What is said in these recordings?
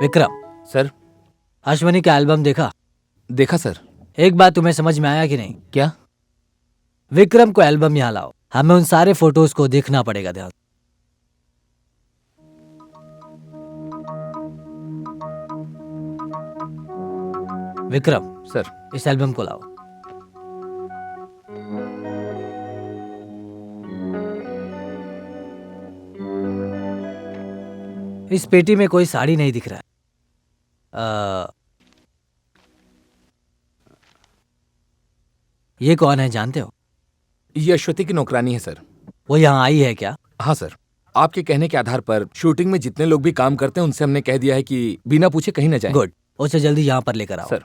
Vikram, sir. Ashwani का album देखा? देखा सर। एक बात तुम्हें समझ में आया कि नहीं? क्या? विक्रम को एल्बम यहाँ लाओ, हमें उन सारे फोटोज को देखना पड़ेगा। ध्यान। विक्रम सर। इस एल्बम को लाओ। इस पेटी में कोई साड़ी नहीं दिख रहा है। ये कौन है जानते हो? ये अश्वती की नौकरानी है सर। वो यहाँ आई है क्या? हाँ सर, आपके कहने के आधार पर शूटिंग में जितने लोग भी काम करते हैं उनसे हमने कह दिया है कि बिना पूछे कहीं न जाएं। गुड, उसे जल्दी यहाँ पर लेकर आओ। सर।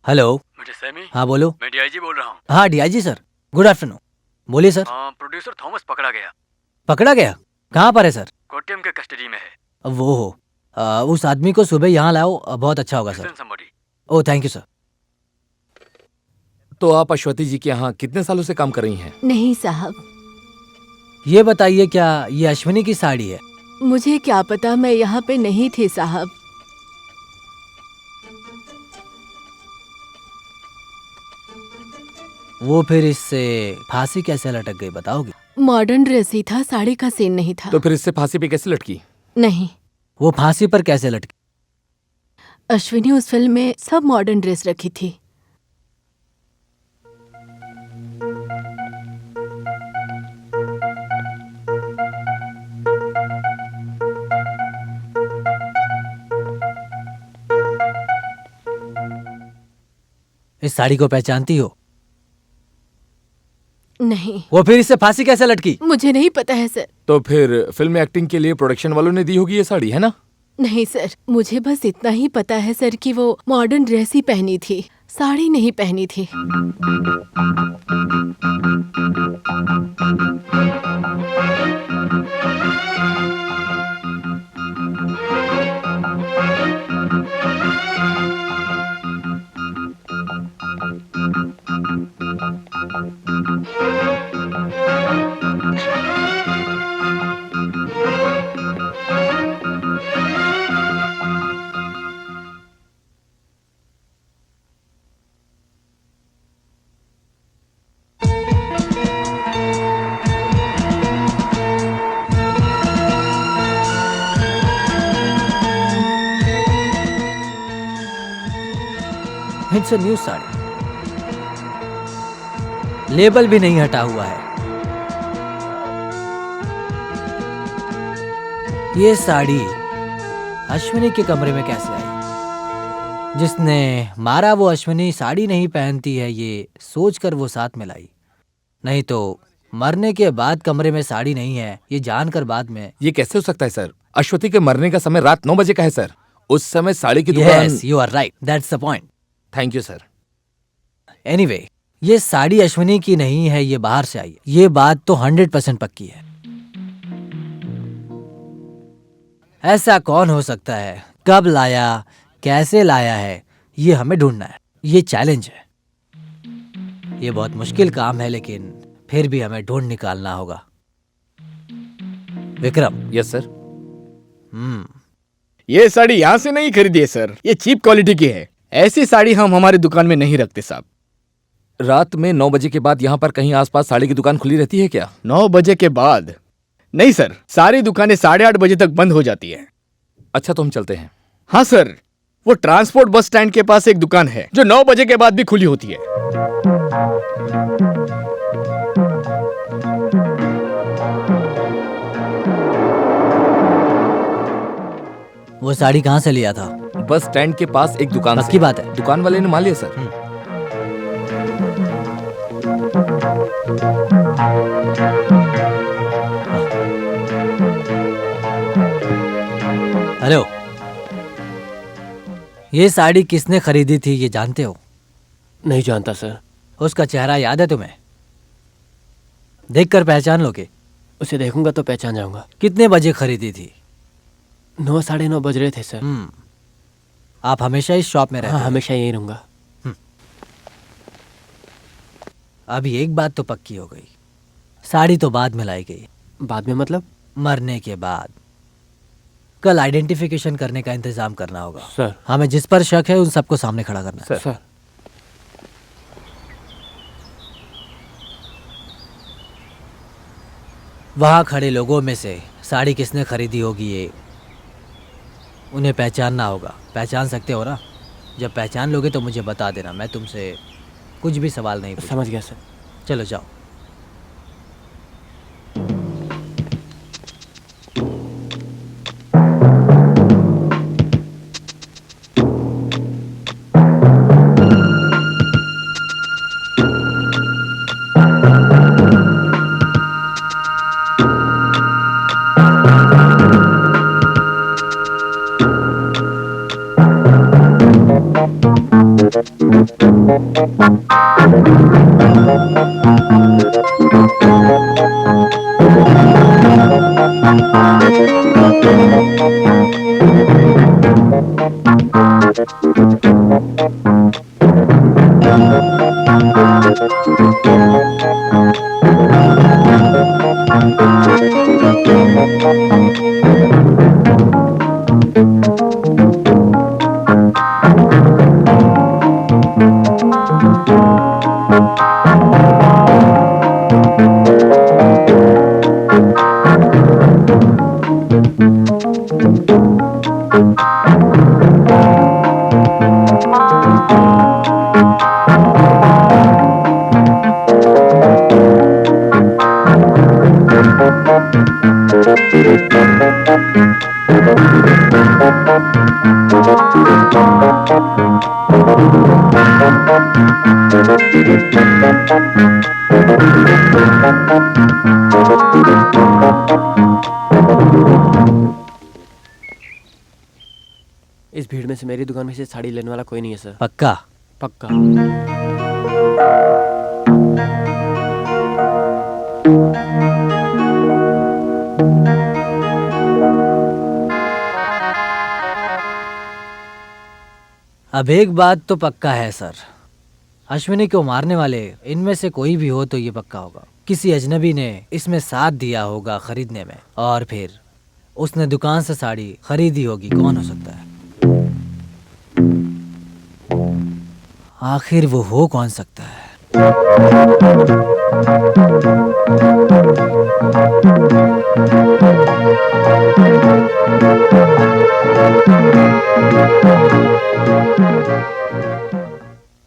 हेलो। Mister Sammy. हाँ बोलो। मैं डीआईजी बोल रहा हूँ। हाँ डीआईजी सर, गुड आफ्टरनून। बोलिए सर। प्रोड्यूसर थॉमस पकड़ा गया। पकड़ा गया? कहाँ पर है सर? कोट्यम के कस्टडी में है। वो हो, उस आदमी को सुबह यहाँ लाओ, बहुत अच्छा होगा sir. Oh thank you sir. तो आप अश्वती जी के यहाँ कितने सालों से काम कर रही हैं? नहीं साहब। ये बताइए, क्या ये अश्विनी की साड़ी है? मुझे क्या पता, मैं यहाँ पे नहीं थी साहब। वो फिर इससे फांसी कैसे लटक गई बताओगी? मॉडर्न ड्रेस ही था, साड़ी का सीन नहीं था। तो फिर इससे फांसी पे कैसे लटकी? नहीं। वो फांसी पर कैसे लटकी? अश्विनी उस फिल्म में सब मॉडर्न ड्रेस रखी थी। इस साड़ी को पहचानती हो? नहीं। वो फिर इससे फांसी कैसे लटकी? मुझे नहीं पता है सर। तो फिर फिल्म में एक्टिंग के लिए प्रोडक्शन वालों ने दी होगी ये साड़ी, है ना? नहीं सर, मुझे बस इतना ही पता है सर कि वो मॉडर्न ड्रेस ही पहनी थी, साड़ी नहीं पहनी थी। It's a new sari, label भी नहीं हटा हुआ है। ये साड़ी अश्विनी के कमरे में कैसे आई? जिसने मारा वो अश्विनी साड़ी नहीं पहनती है, ये सोचकर वो साथ में लाई। नहीं तो मरने के बाद कमरे में साड़ी नहीं है, ये जानकर बाद में। ये कैसे हो सकता है सर? अश्वती के मरने का समय रात 9 बजे का है सर। उस समय साड़ी की दुकान। Yes, you are right. That's the point. Thank you sir. Anyway, ये साड़ी अश्विनी की नहीं है, ये बाहर से आई है। ये बात तो 100% पक्की है। ऐसा कौन हो सकता है? कब लाया, कैसे लाया है, ये हमें ढूंढना है। ये चैलेंज है। ये बहुत मुश्किल काम है, लेकिन फिर भी हमें ढूंढ निकालना होगा। विक्रम। Yes sir. ये साड़ी यहाँ से नहीं खरीदी है सर, ये चीप क्वालिटी की है। ऐसी साड़ी हम हमारी दुकान में नहीं रखते साहब। रात में 9 बजे के बाद यहाँ पर कहीं आसपास साड़ी की दुकान खुली रहती है क्या? 9 बजे के बाद नहीं सर, सारी दुकानें 8:30 बजे तक बंद हो जाती है। अच्छा तो हम चलते हैं। हाँ सर, वो ट्रांसपोर्ट बस स्टैंड के पास एक दुकान है जो 9 बजे के बाद भी खुली होती है। वो साड़ी कहाँ से लिया था? बस स्टैंड के पास एक दुकान पक्की बात है? दुकान वाले ने मान लिया सर। हेलो, ये साड़ी किसने खरीदी थी ये जानते हो? नहीं जानता सर। उसका चेहरा याद है तुम्हें? देखकर पहचान लोगे? उसे देखूंगा तो पहचान जाऊंगा। कितने बजे खरीदी थी? 9 साढ़े 9 बज रहे थे सर। आप हमेशा इस शॉप में रहते हाँ, हो? हमेशा यहीं रहूंगा। अभी एक बात तो पक्की हो गई, साड़ी तो बाद में लाई गई, बाद में मतलब? मरने के बाद। कल आइडेंटिफिकेशन करने का इंतजाम करना होगा। सर। हमें जिस पर शक है उन सबको सामने खड़ा करना है। सर। वहां खड़े लोगों में से साड़ी किसने खरीदी होगी ये उन्हें पहचानना होगा। पहचान सकते हो ना? जब पहचान लोगे तो मुझे बता देना, मैं तुमसे कुछ भी सवाल नहीं पूछूंगा। समझ गया सर। चलो जाओ। इस भीड़ में से मेरी दुकान में से साड़ी लेने वाला कोई नहीं है सर। पक्का? पक्का। अब एक बात तो पक्का है सर, अश्विनी को मारने वाले इनमें से कोई भी हो तो ये पक्का होगा किसी अजनबी ने इसमें साथ दिया होगा खरीदने में, और फिर उसने दुकान से साड़ी खरीदी होगी। कौन हो सकता है? आखिर वो हो कौन सकता है?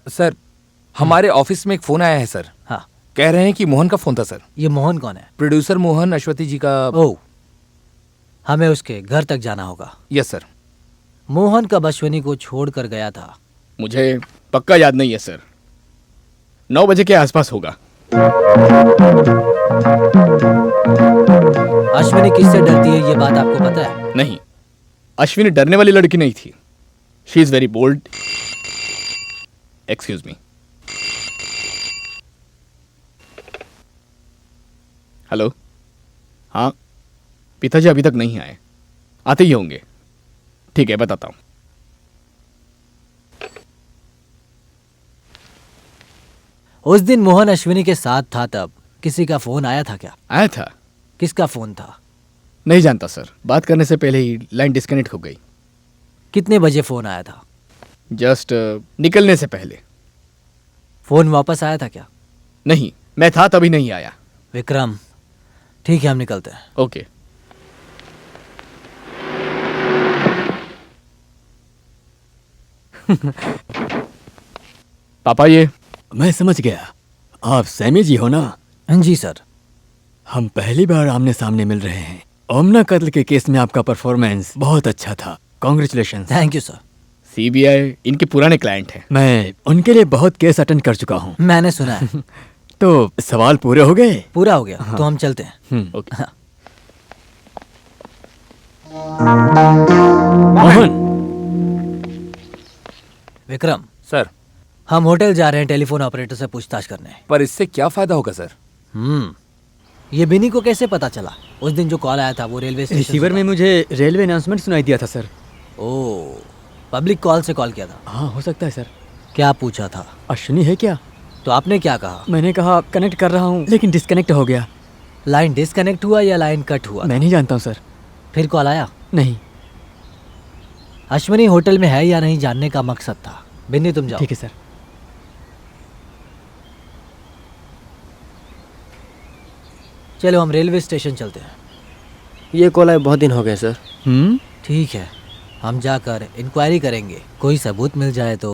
सर, हमारे ऑफिस में एक फोन आया है सर। हाँ। कह रहे हैं कि मोहन का फोन था सर। ये मोहन कौन है? प्रोड्यूसर मोहन, अश्वती जी का। ओह, हमें उसके घर तक जाना होगा। Yes sir. मोहन कब अश्विनी को छोड़कर गया था? मुझे पक्का याद नहीं है सर, 9 बजे के आसपास होगा। अश्विनी किससे डरती है ये बात आपको पता है? नहीं, अश्विनी डरने वाली लड़की नहीं थी। She is very bold. Excuse me. Hello. हाँ, पिताजी अभी तक नहीं आए, आते ही होंगे। ठीक है, बताता हूँ। उस दिन मोहन अश्विनी के साथ था, तब किसी का फोन आया था क्या? आया था। किसका फोन था? नहीं जानता सर, बात करने से पहले ही लाइन डिस्कनेक्ट हो गई। कितने बजे फोन आया था? जस्ट निकलने से पहले। फोन वापस आया था क्या? नहीं, मैं था तभी नहीं आया। विक्रम, ठीक है हम निकलते हैं। ओके। पापा, ये मैं समझ गया, आप सैमी जी हो ना? जी सर। हम पहली बार आमने सामने मिल रहे हैं। ओमना कत्ल के केस में आपका परफॉर्मेंस बहुत अच्छा था। Congratulation. Thank you sir. CBI इनके पुराने क्लाइंट हैं। मैं उनके लिए बहुत केस अटेंड कर चुका हूँ। मैंने सुना है। तो सवाल पूरे हो गए? पूरा हो गया। तो हम चलते हैं। ओके। मोहन। विक्रम, सर, हम होटल जा रहे हैं टेलीफोन ऑपरेटर से पूछताछ करने। पर इससे क्या फायदा होगा सर? ये बिनी को कैसे पता चला? उस दिन जो कॉल आया था वो रेलवे स्टेशन रिसीवर में मुझे रेलवे अनाउंसमेंट सुनाई दिया था सर। ओह, पब्लिक कॉल से कॉल किया था। हाँ, हो सकता है सर। क्या पूछा था? अश्विनी है क्या? तो आपने क्या कहा? मैंने कहा कनेक्ट कर रहा हूँ लेकिन डिस्कनेक्ट हो गया। लाइन डिस्कनेक्ट हुआ या लाइन कट हुआ? मैं नहीं जानता हूँ सर। फिर कॉल आया? नहीं। अश्विनी होटल में है या नहीं जानने का मकसद था। बिन्नी तुम जाओ। ठीक है सर। चलो हम रेलवे स्टेशन चलते हैं। ये कॉल आए बहुत दिन हो गए सर। ठीक है, हम जाकर इंक्वायरी करेंगे, कोई सबूत मिल जाए तो